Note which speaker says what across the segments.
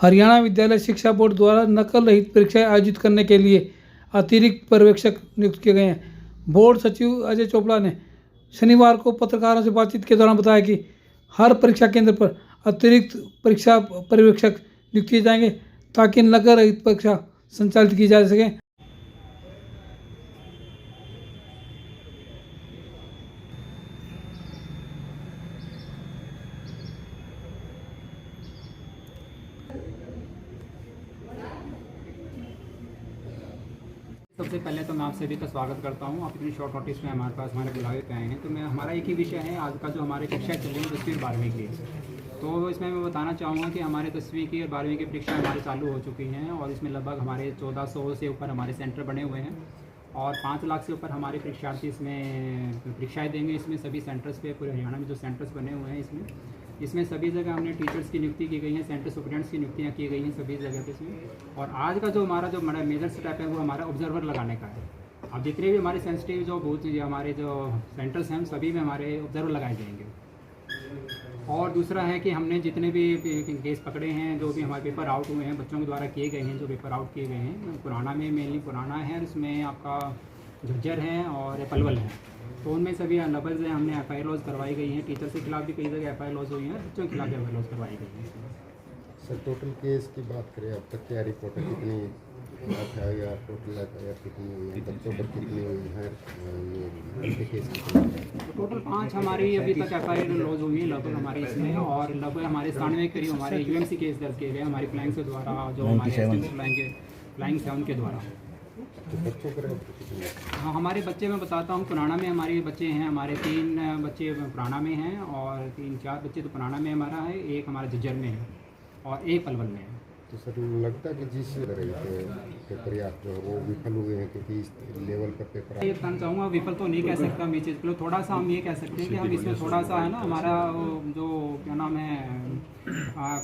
Speaker 1: हरियाणा विद्यालय शिक्षा बोर्ड द्वारा नकल रहित परीक्षाएं आयोजित करने के लिए अतिरिक्त पर्यवेक्षक नियुक्त किए गए हैं। बोर्ड सचिव अजय चोपड़ा ने शनिवार को पत्रकारों से बातचीत के दौरान बताया कि हर परीक्षा केंद्र पर अतिरिक्त परीक्षा पर्यवेक्षक नियुक्त किए जाएंगे ताकि नकल रहित परीक्षा संचालित की जा सके।
Speaker 2: सबसे पहले तो मैं आप सभी का स्वागत करता हूं। आप इतनी शॉर्ट नोटिस में हमारे पास हमारे बुलावे पे आए हैं। तो मैं हमारा एक ही विषय है आज का, जो हमारे कक्षा चल रही है 10वीं और 12वीं की। तो इसमें मैं बताना चाहूँगा कि हमारे 10वीं की और 12वीं की परीक्षा हमारी चालू हो चुकी हैं और इसमें लगभग हमारे 1400 से ऊपर हमारे सेंटर बने हुए हैं और 5 लाख से ऊपर हमारे परीक्षार्थी इसमें परीक्षाएँ देंगे। इसमें सभी सेंटर्स पे पूरे हरियाणा में जो सेंटर्स बने हुए हैं इसमें सभी जगह हमने टीचर्स की नियुक्ति की गई है, सेंटर सुपरिटेंडेंट्स की नियुक्तियाँ की गई हैं सभी जगह पे इसमें। और आज का जो हमारा जो मेजर स्टेप है वो हमारा ऑब्जर्वर लगाने का है। अब जितने भी हमारे सेंसिटिव जो बूथ हमारे जो सेंटर्स हैं सभी में हमारे ऑब्जर्वर लगाए जाएंगे। और दूसरा है कि हमने जितने भी केस पकड़े हैं, जो भी हमारे पेपर आउट हुए हैं बच्चों के द्वारा किए गए हैं, जो पेपर आउट किए गए हैं पुराना में, मेनली पुराना है, उसमें आपका झज्जर हैं और पलवल हैं, तो उनमें सभी लफज हैं। हमने FIR लॉज करवाई गई हैं। टीचर के खिलाफ भी कई जगह FIR लॉज हुई हैं, बच्चों के खिलाफ FIR लॉज करवाई गई हैं।
Speaker 3: सर टोटल केस की बात करें अब तक क्या रिपोर्ट है, कितनी या टोटल FIR कितनी हुई है, बच्चों पर कितनी हुई है, ये केस कितने?
Speaker 2: टोटल 5 हमारी अभी तक FIR लॉज हुई है लगभग हमारी इसमें, और लगभग हमारे 97 के करीब हमारे UMC केस दर्ज किए गए हमारी फ्लाइंग के द्वारा, जो हमारे फ्लाइंग 7 के द्वारा।
Speaker 3: तो बच्चों पर कितने?
Speaker 2: हाँ, हमारे बच्चे मैं बताता हूँ। पुराना में हमारे बच्चे हैं, हमारे 3 बच्चे पुराना में हैं और 3-4 बच्चे तो पुराना में हमारा है, एक हमारा झज्जर में है और एक पलवल में है।
Speaker 3: तो सर लगता है कि जिस तरह के पेपर या जो वो विफल हुए हैं, क्योंकि इस लेवल पर पेपर
Speaker 2: ये बताना चाहूँगा, विफल तो नहीं कह सकता मैं चीज़ को, थोड़ा सा हम ये कह सकते हैं कि हम इसमें थोड़ा सा है ना, हमारा जो क्या नाम है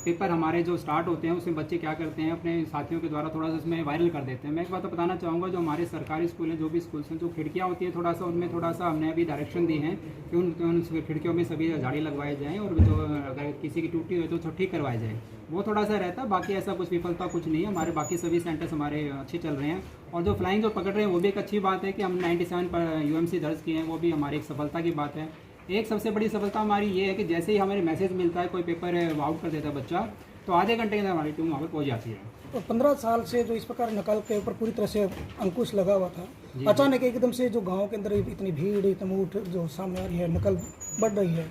Speaker 2: पेपर हमारे जो स्टार्ट होते हैं उसमें बच्चे क्या करते हैं, अपने साथियों के द्वारा थोड़ा सा उसमें वायरल कर देते हैं। मैं एक बात तो बताना चाहूँगा, जो हमारे सरकारी स्कूल हैं, जो भी स्कूल्स हैं, जो खिड़कियाँ होती हैं थोड़ा सा उनमें थोड़ा सा हमने अभी डायरेक्शन दी है कि उन खिड़कियों में सभी झाड़ी लगवाए जाएँ और जो अगर किसी की टूटी हुई तो ठीक करवाए जाए, वो थोड़ा सा रहता है। बाकी ऐसा कुछ विफलता कुछ नहीं है। हमारे बाकी सभी सेंटर्स हमारे अच्छे चल रहे हैं और जो फ्लाइंग जो पकड़ रहे हैं वो भी एक अच्छी बात है कि हम 97 पर UMC दर्ज किए हैं, वो भी हमारी एक सफलता की बात है। एक सबसे बड़ी सफलता हमारी ये है कि जैसे ही हमें मैसेज मिलता है कोई पेपर आउट कर देता है बच्चा, तो आधे घंटे के अंदर हमारी टीम वहाँ पर पहुँच जाती है।
Speaker 4: तो 15 साल से जो इस प्रकार नकल के ऊपर पूरी तरह से अंकुश लगा हुआ था, अचानक एकदम से जो गांव के अंदर इतनी भीड़, इतनी ऊठ जो सामने आ रही है, नकल बढ़ रही है,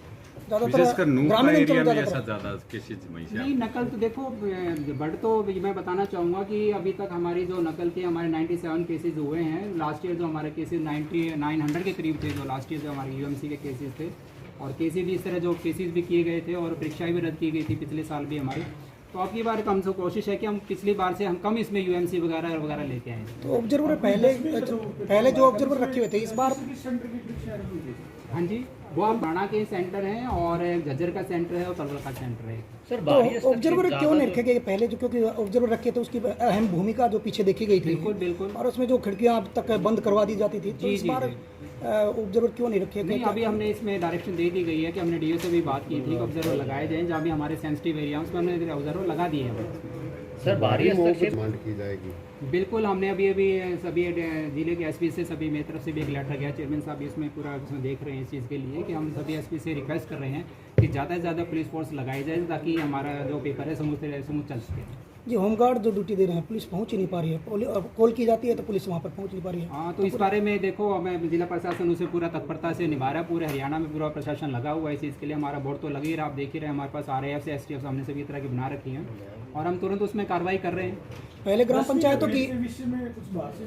Speaker 5: विशेषकर ग्रामीण एरिया में ऐसा ज़्यादा केसेज
Speaker 2: नहीं। नकल तो देखो बढ़, तो मैं बताना चाहूँगा कि अभी तक हमारी जो नकल के हमारे 97 केसेज हुए हैं। लास्ट ईयर जो हमारे केसेज 900 के करीब थे, जो लास्ट ईयर जो हमारे UMC के केसेज थे, और केसेज भी इस तरह जो केसेज भी किए गए थे और परीक्षाएं भी रद्द की गई थी पिछले साल भी हमारी। तो अब की बार कम से कोशिश है कि हम पिछली बार से हम कम इसमें UMC वगैरह लेके आए।
Speaker 4: तो ऑब्जर्वर पहले जो ऑब्जर्वर रखे हुए थे इस बार,
Speaker 2: हाँ जी, वो हम बाणा के सेंटर हैं और झज्जर का सेंटर है और पलवल का सेंटर है।
Speaker 4: सर तो ऑब्जर्वर क्यों नहीं रखे गए पहले? जो क्योंकि ऑब्जर्वर रखे थे उसकी अहम भूमिका जो पीछे देखी गई थी,
Speaker 2: बिल्कुल बिल्कुल,
Speaker 4: और उसमें जो खिड़कियां अब तक बंद करवा दी जाती थी, तो इस बार ऑब्जर्वर क्यों नहीं रखे गए?
Speaker 2: अभी हमने इसमें डायरेक्शन दे दी गई है कि हमने DO से भी बात की थी कि ऑब्जर्वर लगाए जाएं, जहाँ भी हमारे सेंसिटिव एरिया उसमें हमने ऑब्जर्वर लगा दिए हैं।
Speaker 3: सर बाहरी डिमांड की जाएगी?
Speaker 2: बिल्कुल, हमने अभी सभी जिले के SP से सभी मेरी तरफ से भी एक लेटर गया, चेयरमैन साहब भी इसमें पूरा इसमें देख रहे हैं इस चीज़ के लिए कि हम सभी SP से रिक्वेस्ट कर रहे हैं कि ज़्यादा से ज़्यादा पुलिस फोर्स लगाई जाए ताकि हमारा जो पेपर है स्मूथ चल सके।
Speaker 4: जी, होमगार्ड जो ड्यूटी दे रहे हैं, पुलिस पहुंच ही नहीं पा रही है, कॉल की जाती है तो पुलिस वहाँ पर पहुंच नहीं पा रही है।
Speaker 2: हाँ, तो इस बारे में देखो, हमें जिला प्रशासन उसे पूरा तत्परता से निभा रहा है। पूरे हरियाणा में पूरा प्रशासन लगा हुआ है इस चीज़ के लिए। हमारा बोर्ड तो लग ही रहा, आप देख ही रहे हैं, हमारे पास RAF से STF हमने सभी तरह की बना रखी हैं और हम तुरंत उसमें कार्रवाई कर रहे हैं।
Speaker 4: पहले ग्राम पंचायतों की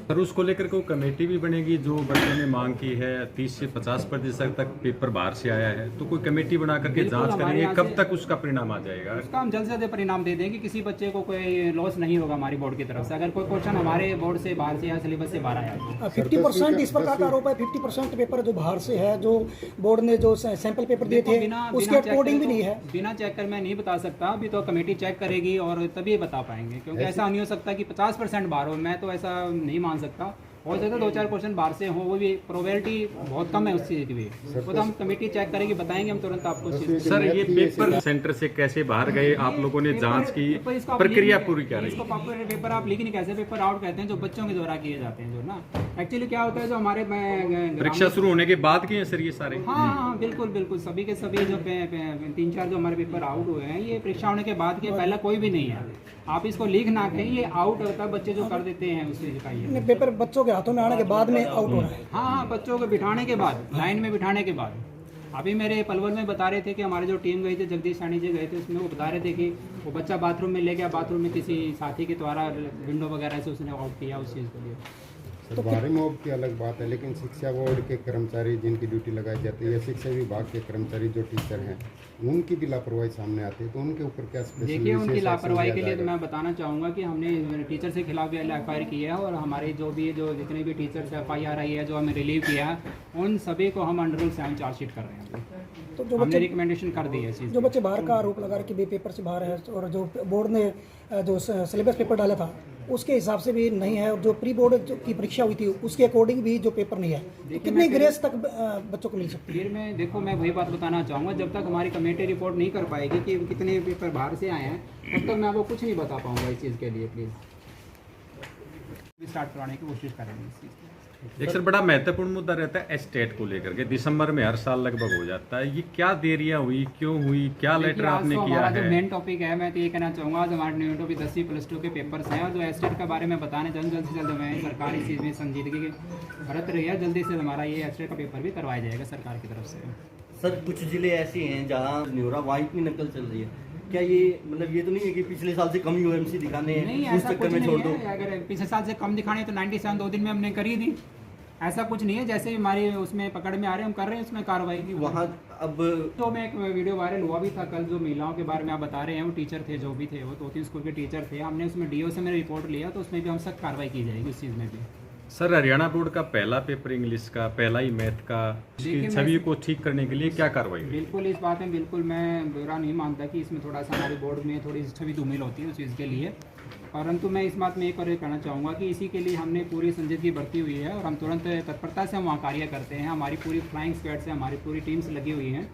Speaker 5: सर उसको लेकर कोई कमेटी भी बनेगी? जो बच्चों ने मांग की है 30 से 50% तक पेपर बाहर से आया है, तो कोई कमेटी बना करके जांच करेंगे, कब तक उसका परिणाम आ जाएगा?
Speaker 2: उसका हम जल्द से जल्द परिणाम दे देंगे। किसी बच्चे को कोई लॉस नहीं होगा हमारी बोर्ड की तरफ से। अगर कोई क्वेश्चन हमारे बोर्ड से बाहर से या सिलेबस से बाहर आया,
Speaker 4: 50% इस प्रकार का आरोप है, 50% पेपर जो बाहर से है, जो बोर्ड ने जो सैंपल पेपर दिए थे उसके कोडिंग भी नहीं है।
Speaker 2: बिना चेक कर मैं नहीं बता सकता, अभी तो कमेटी चेक करेगी और तभी बता पाएंगे, क्योंकि ऐसा नहीं हो सकता कि 50% बाहर हो। मैं तो ऐसा नहीं मान सकता। हो सकता है 2-4 क्वेश्चन बाहर से हो, वो भी प्रोबेबिलिटी बहुत कम है उस चीज़ की भी। वो तो हम कमेटी चेक करेंगे, बताएंगे हम तुरंत आपको उस चीज़ की।
Speaker 5: सर ये पेपर सेंटर से कैसे बाहर गए, आप लोगों ने जांच की, प्रक्रिया पूरी क्या रही?
Speaker 2: इसको पेपर आप लिख नहीं कैसे, पेपर आउट कहते हैं जो बच्चों के द्वारा किए जाते हैं, जो ना एक्चुअली क्या होता है जो हमारे
Speaker 5: परीक्षा शुरू होने के बाद किए सर ये सारे?
Speaker 2: हाँ, बिल्कुल बिल्कुल, सभी के सभी जो 3-4 जो हमारे पेपर आउट हुए हैं, ये परीक्षा होने के बाद के, पहला कोई भी नहीं है। आप इसको लिख ना कहें, ये आउट होता है, बच्चे जो कर देते हैं उस चीज़ का। ये
Speaker 4: पेपर बच्चों के हाथों में आने के बाद में आउट हो रहा है।
Speaker 2: हाँ, बच्चों को बिठाने के बाद, लाइन में बिठाने के बाद। अभी मेरे पलवल में बता रहे थे कि हमारे जो टीम गई थी, जगदीश सानी जी गए थे, उसमें वो बता रहे थे कि वो बच्चा बाथरूम में ले गया, बाथरूम में किसी साथी के द्वारा विंडो वगैरह से उसने आउट किया उस चीज़ के लिए।
Speaker 3: सर बाहरी मॉब की अलग बात है, लेकिन शिक्षा बोर्ड के कर्मचारी जिनकी ड्यूटी लगाई जाती है या शिक्षा विभाग के कर्मचारी जो टीचर हैं, उनकी भी लापरवाही सामने आती है, तो उनके ऊपर क्या
Speaker 2: देखिए, उनकी लापरवाही के लिए तो मैं बताना चाहूँगा कि हमने टीचर के खिलाफ भी FIR किया है, और हमारे जो जितने भी टीचर्स FIR आई है जो हमें रिलीव किया है, उन सभी को हम अंडर रूल 7 चार्जशीट कर रहे हैं।
Speaker 4: तो जो
Speaker 2: हमने रिकमेंडेशन कर दी है चीज़।
Speaker 4: जो बच्चे बाहर का आरोप लगा रहे कि पेपर से बाहर है, और जो बोर्ड ने जो सिलेबस पेपर डाला था उसके हिसाब से भी नहीं है, और जो प्री बोर्ड की परीक्षा हुई थी उसके अकॉर्डिंग भी जो पेपर नहीं है, तो कितनी ग्रेस तक बच्चों को मिल सकती है?
Speaker 2: फिर मैं वही बात बताना चाहूँगा, जब तक हमारी कमेटी रिपोर्ट नहीं कर पाएगी कि कितने पेपर बाहर से आए हैं, तब तक मैं आपको कुछ नहीं बता पाऊँगा इस चीज़ के लिए। प्लीज़ स्टार्ट कराने की कोशिश करेंगे इस चीज़ की।
Speaker 5: एक सर बड़ा महत्वपूर्ण मुद्दा रहता है एस्टेट को लेकर के, दिसंबर में हर साल लगभग हो जाता है, ये क्या देरियां हुई, क्यों हुई, क्या लेटर आपने किया है?
Speaker 2: जो मेन टॉपिक है, मैं तो ये कहना चाहूँगा, आज हमारे न्यू टॉपिक 10वीं+2 के पेपर्स हैं, और जो एस्टेट के बारे में बताने जल्द से जल्द मैं सरकार इस चीज़ में संजीदगी बरत रही है, जल्दी से हमारा ये एस्टेट का पेपर भी करवाया जाएगा सरकार की तरफ से।
Speaker 6: सर कुछ जिले ऐसे हैं जहाँ न्यूरा वाइट की नकल चल रही है, क्या ये मतलब ये तो नहीं है कि पिछले साल से कम UMC दिखाने हैं,
Speaker 2: नहीं, ऐसा कुछ नहीं है। अगर पिछले साल से कम दिखाने तो 97 2 दिन में हमने करी थी, ऐसा कुछ नहीं है। जैसे हमारे उसमें पकड़ में आ रहे हैं, हम कर रहे हैं उसमें कार्रवाई की।
Speaker 6: वहाँ अब
Speaker 2: तो में एक वीडियो वायरल हुआ भी था कल, जो महिलाओं के बारे में आप बता रहे हैं, वो टीचर थे, जो भी थे, वो 2-3 स्कूल के टीचर थे, हमने उसमें DO से मेरा रिपोर्ट लिया, तो उसमें भी हम सख्त कार्रवाई की जाएगी उस चीज़ में भी।
Speaker 5: सर हरियाणा बोर्ड का पहला पेपर इंग्लिश का, पहला ही मैथ का, इसकी छवि को ठीक करने के लिए क्या कार्रवाई हुई?
Speaker 2: बिल्कुल, इस बात में बिल्कुल मैं बुरा नहीं मानता कि इसमें थोड़ा सा हमारे बोर्ड में थोड़ी छवि धूमिल होती है उस चीज़ के लिए, परंतु मैं इस बात में एक और कहना चाहूँगा कि इसी के लिए हमने पूरी संजीदगी बरती हुई है, और हम तुरंत तत्परता से हम वहाँ कार्य करते हैं। हमारी पूरी फ्लाइंग स्क्वाड से हमारी पूरी टीम्स लगी हुई हैं,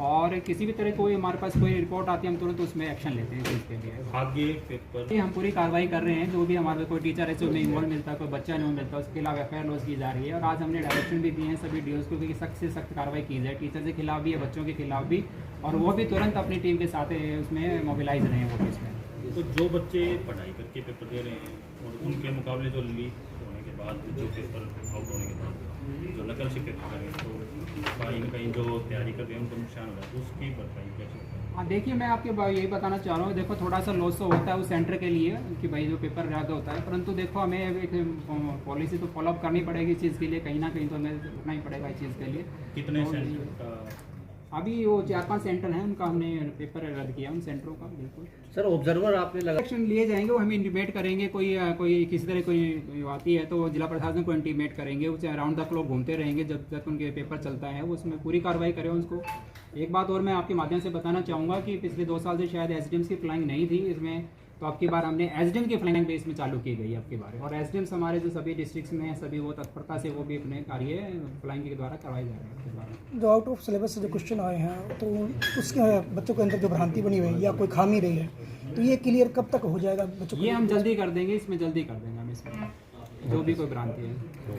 Speaker 2: और किसी भी तरह कोई हमारे पास कोई रिपोर्ट आती है, हम तुरंत उसमें एक्शन लेते हैं इसके लिए।
Speaker 7: आगे पेपर
Speaker 2: हम पूरी कार्रवाई कर रहे हैं, जो भी हमारे कोई टीचर है जो में इन्वॉल्व मिलता है, कोई बच्चा नहीं मिलता, उसके खिलाफ FIR लॉन्च की जा रही है। और आज हमने डायरेक्शन भी दिए हैं सभी DOs को कि सख्त से सख्त कार्रवाई की जाए, टीचर के खिलाफ भी, बच्चों के खिलाफ भी, और वो भी तुरंत अपनी टीम के साथ उसमें मोबिलाइज रहे हैं वो इसमें।
Speaker 7: तो जो बच्चे पढ़ाई करके पेपर दे रहे हैं, और उनके मुकाबले जो लीक होने के बाद, जो पेपर आउट होने के बाद जो नकल शिकायत कर रहे हैं, तो कहीं न कहीं जो तैयारी कर रहे हैं उनको नुकसान हो रहा है, तो उसकी भरपाई कैसे होता है?
Speaker 2: हाँ, देखिए, मैं आपके यही बताना चाह रहा हूँ, देखो थोड़ा सा लॉस तो होता है उस सेंटर के लिए कि भाई जो पेपर ज़्यादा होता है, परंतु देखो हमें एक पॉलिसी तो फॉलोअप करनी पड़ेगी इस चीज़ के लिए, कहीं ना कहीं तो हमें रुकना ही पड़ेगा इस चीज़ के लिए।
Speaker 7: कितने सेंटर का?
Speaker 2: अभी वो 4-5 सेंटर हैं, उनका हमने पेपर रद्द किया उन सेंटरों का। बिल्कुल
Speaker 6: सर ऑब्जर्वर आपने लगा
Speaker 2: एक्शन लिए जाएंगे, वो हम इंटीमेट करेंगे। कोई किसी तरह कोई आती है तो जिला प्रशासन को इंटीमेट करेंगे, वो अराउंड द क्लॉक घूमते रहेंगे जब तक उनके पेपर चलता है, वो उसमें पूरी कार्रवाई करें उसको। एक बात और मैं आपके माध्यम से बताना चाहूँगा कि पिछले 2 साल से शायद SDMs की फ्लाइंग नहीं थी इसमें, तो आपकी बार हमने SDM की फ्लाइंग बेस में चालू की गई आपकी बार, और SDMs हमारे जो सभी डिस्ट्रिक्ट्स में हैं सभी वो तत्परता से वो भी अपने कार्य फ्लाइंग के द्वारा करवाए जा रहे हैं आपके द्वारा।
Speaker 4: जो आउट ऑफ सिलेबस से जो क्वेश्चन आए हैं, तो उसके बच्चों के अंदर जो भ्रांति बनी हुई है या कोई खामी रही है, तो ये क्लियर कब तक हो जाएगा बच्चों को?
Speaker 2: ये हम जल्दी कर देंगे, इसमें जल्दी कर देंगे हम इसमें जो भी कोई भ्रांति है।